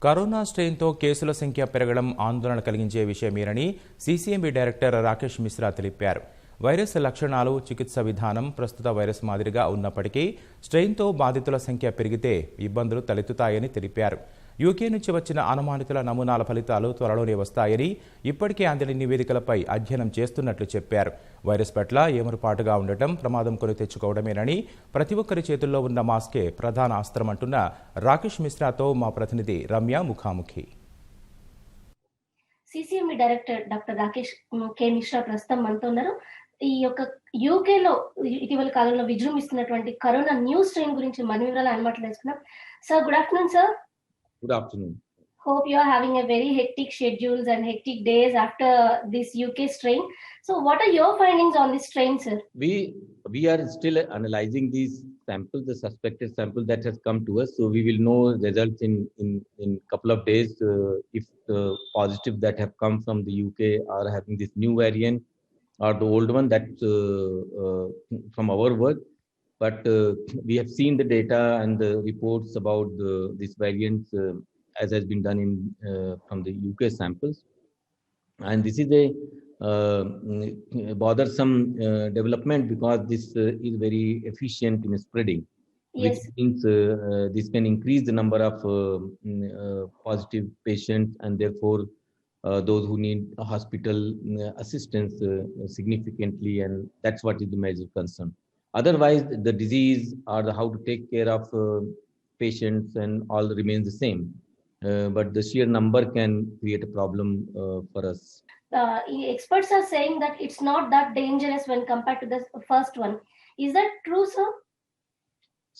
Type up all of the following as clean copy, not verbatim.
Corona స్ట్రెయిన్తో కేసుల సంఖ్య పెరగడం ఆందోళన కలిగించే విషయమేనని సీసీఎంబీ డైరెక్టర్ రాకేష్ మిశ్రా తెలిపారు. వైరస్ లక్షణాలు, చికిత్స విధానం ప్రస్తుత వైరస్ మాదిరిగా ఉన్నప్పటికీ స్ట్రెయిన్తో బాధితుల సంఖ్య పెరిగితే ఇబ్బందులు తలెత్తుతాయని తెలిపారు. యూకే నుంచి వచ్చిన అనుమానితుల నమూనాల ఫలితాలు త్వరలోనే వస్తాయని, ఇప్పటికే అందిన నివేదికలపై అధ్యయనం చేస్తున్నట్లు చెప్పారు. వైరస్ పట్ల ఏమరుపాటుగా ఉండటం ప్రమాదం కొని తెచ్చుకోవడమేనని, ప్రతి ఒక్కరి చేతుల్లో ఉన్న మాస్కే ప్రధాన అస్త్రమంటున్న రాకేష్ మిశ్రాతో మా ప్రతినిధి రమ్య ముఖాముఖి. సీసీఎంబీ డైరెక్టర్ డాక్టర్ రాకేష్ కే మిశ్రా ప్రస్తుతం మనతో ఉన్నారు. ఈ యొక్క యూకేలో ఇటీవల కాలంలో విజృంభిస్తున్నటువంటి కరోనా న్యూ స్ట్రెయిన్ గురించి మన వివరాలు ఆయన మాట్లాడుతున్నాం. Sir, good afternoon sir. Good afternoon. Hope you are having a very hectic schedules and hectic days after this UK strain. So what are your findings on this strain, sir? We are still analyzing these samples, the suspected sample that has come to us. So we will know results in couple of days if the positive that have come from the UK are having this new variant or the old one that's from our work. But we have seen the data and the reports about these variants as has been done from the UK samples. And this is a bothersome development because this is very efficient in spreading, Yes. which means this can increase the number of positive patients and therefore those who need hospital assistance significantly, and that's what is the major concern. Otherwise, the disease or how to take care of patients and all remains the same. But the sheer number can create a problem for us. Experts are saying that it's not that dangerous when compared to the first one. Is that true, sir?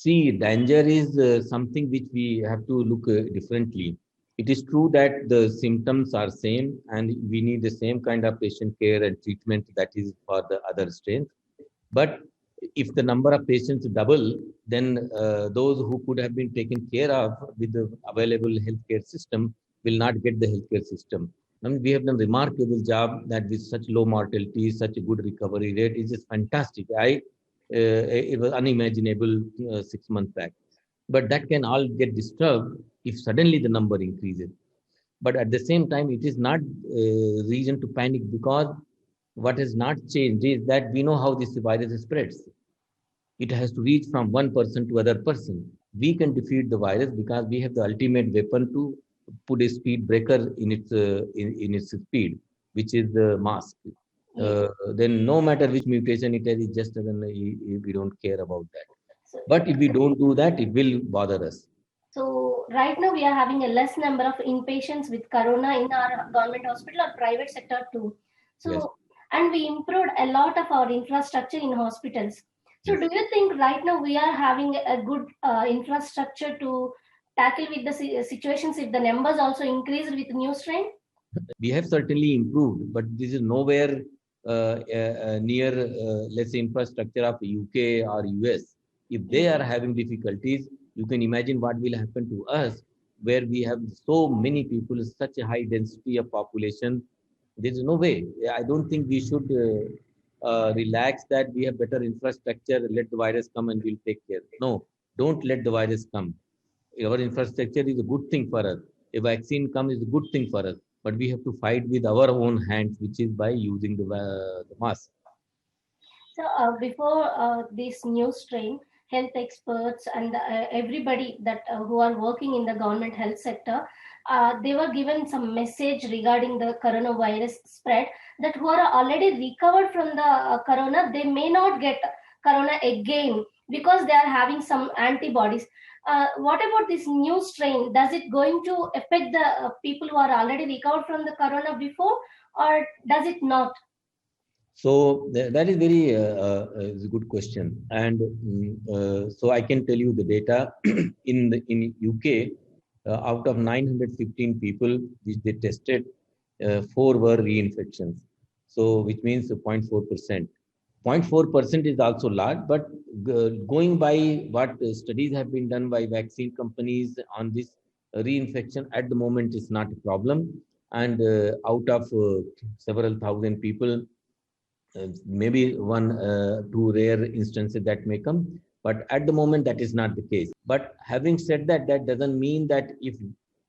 See, danger is something which we have to look differently. It is true that the symptoms are same and we need the same kind of patient care and treatment that is for the other strains. But if the number of patients double, then those who could have been taken care of with the available healthcare system will not get the healthcare system. I mean, we have done remarkable job that with such low mortality, such a good recovery rate is just fantastic. It was unimaginable 6 months back. But that can all get disturbed if suddenly the number increases. But at the same time, it is not reason to panic because what has not changed is that we know how this virus spreads. It has to reach from one person to other person. We can defeat the virus because we have the ultimate weapon to put a speed breaker in its speed, which is the mask. Then no matter which mutation it has, it just doesn't. We don't care about that. But if we don't do that, it will bother us. So right now we are having a less number of inpatients with corona in our government hospital or private sector too. So Yes. And we improved a lot of our infrastructure in hospitals. So Yes. do you think right now we are having a good infrastructure to tackle with the situations if the numbers also increased with new strain? We have certainly improved, but this is nowhere near, let's say, infrastructure of UK or US. If they are having difficulties, you can imagine what will happen to us, where we have so many people, such a high density of population. There is no way. I don't think we should relax that we have better infrastructure, let the virus come and we'll take care. No, don't let the virus come. Our infrastructure is a good thing for us. A vaccine comes is a good thing for us. But we have to fight with our own hands, which is by using the mask. So before this new strain, health experts and everybody that who are working in the government health sector, they were given some message regarding the coronavirus spread that who are already recovered from the corona, they may not get corona again because they are having some antibodies. What about this new strain? Does it going to affect the people who are already recovered from the corona before, or does it not? So that is very is a good question, and so I can tell you the data in UK. Out of 915 people which they tested, 4 were reinfections. So which means 0.4%. 0.4% is also large, but going by what studies have been done by vaccine companies on this reinfection at the moment is not a problem. And out of several thousand people, maybe one, two rare instances that may come. But at the moment, that is not the case. But having said that, that doesn't mean that if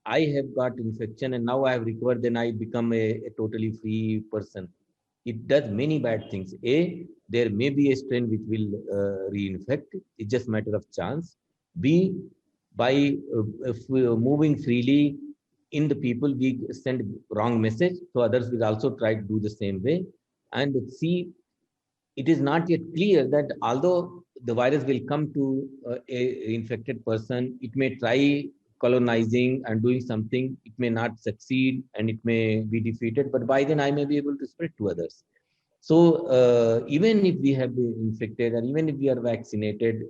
I have got infection and now I have recovered, then I become a totally free person. It does many bad things. A, there may be a strain which will reinfect. It's just matter of chance. B, by if we are moving freely in the people, we send wrong message. So others will also try to do the same way. And C, it is not yet clear that although the virus will come to a infected person, it may try colonizing and doing something, it may not succeed and it may be defeated, but by then I may be able to spread to others. So even if we have been infected and even if we are vaccinated,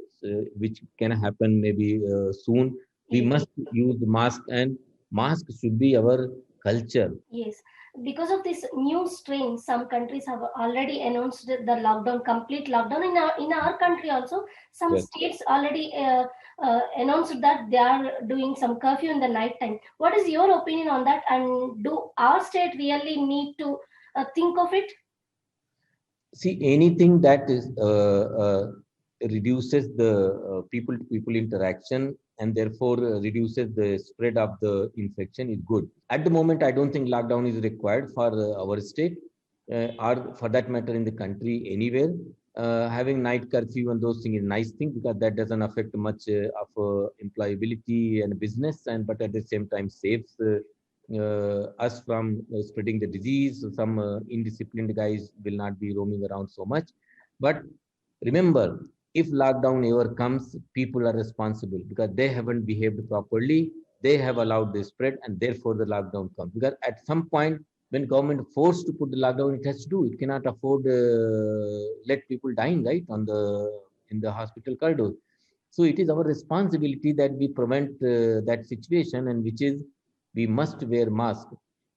which can happen maybe soon, we must use the mask, and mask should be our culture. Yes, because of this new strain, some countries have already announced the lockdown, complete lockdown. In our country also, some Yes. states already announced that they are doing some curfew in the night time. What is your opinion on that? And do our state really need to think of it? See, anything that is reduces the people to people interaction and therefore reduces the spread of the infection is good. At the moment, I don't think lockdown is required for our state or for that matter in the country anywhere. Having night curfew and those things is a nice thing because that doesn't affect much of employability and business, and but at the same time saves us from spreading the disease. Some indisciplined guys will not be roaming around so much. But remember, if lockdown ever comes, people are responsible because they haven't behaved properly. They have allowed the spread, and therefore the lockdown comes. Because at some point, when government forced to put the lockdown, it has to do. It cannot afford let people dying right on the in the hospital corridor. So it is our responsibility that we prevent that situation, and which is we must wear mask.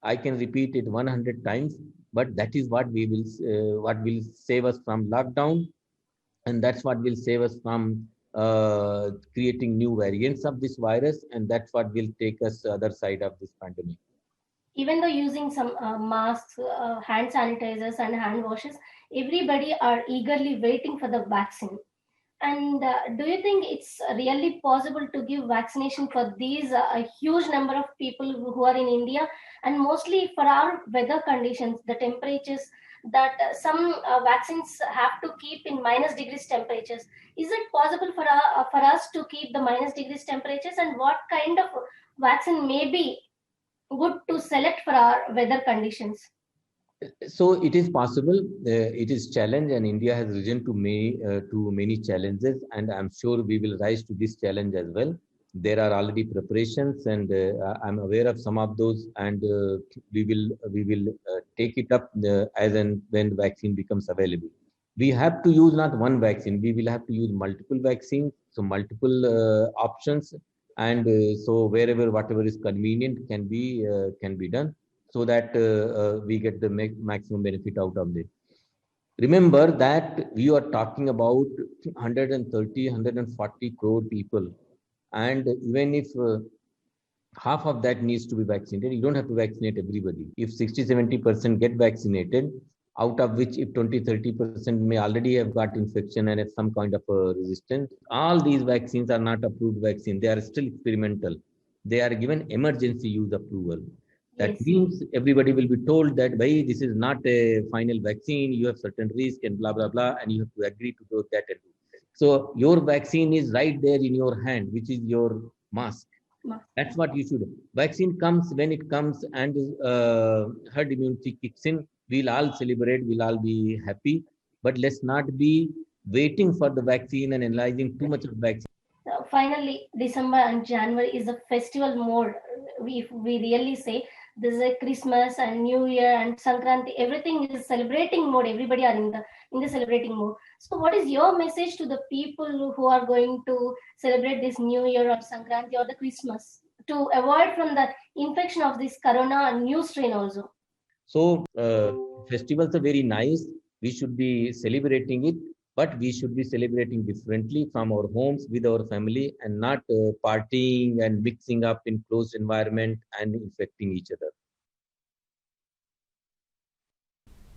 I can repeat it 100 times, but that is what will save us from lockdown, and that's what will save us from creating new variants of this virus, and that's what will take us to the other side of this pandemic. Even though using some masks, hand sanitizers, and hand washes, everybody are eagerly waiting for the vaccine. And do you think it's really possible to give vaccination for these a huge number of people who are in India, and mostly for our weather conditions, the temperatures that some vaccines have to keep in minus degrees temperatures? Is it possible for us to keep the minus degrees temperatures, and what kind of vaccine may be good to select for our weather conditions? So it is possible. It is challenge, and India has risen to many challenges, and I'm sure we will rise to this challenge as well. There are already preparations, and I'm aware of some of those, and we will take it up as and when the vaccine becomes available. We have to use not one vaccine. We will have to use multiple vaccines, so multiple options, and so wherever whatever is convenient can be done so that we get the maximum benefit out of it. Remember that we are talking about 130, 140 crore people. And even if half of that needs to be vaccinated, you don't have to vaccinate everybody. If 60, 70% get vaccinated, out of which if 20, 30% may already have got infection and have some kind of resistance, all these vaccines are not approved vaccine. They are still experimental. They are given emergency use approval. That Yes. means everybody will be told that, hey, this is not a final vaccine, you have certain risk and blah, blah, blah, and you have to agree to do that and do. So your vaccine is right there in your hand, which is your mask. That's what you should do. Vaccine comes when it comes, and herd immunity kicks in. We'll all celebrate, we'll all be happy, but let's not be waiting for the vaccine and analyzing too much of vaccine. Finally, December and January is a festival mode. If we really say this is a Christmas and New Year and Sankranti, everything is celebrating mode. Everybody are in the celebrating mode. So, what is your message to the people who are going to celebrate this New Year or Sankranti or the Christmas to avoid from the infection of this Corona new strain also? So festivals are very nice. We should be celebrating it, but we should be celebrating differently from our homes with our family and not partying and mixing up in closed environment and infecting each other.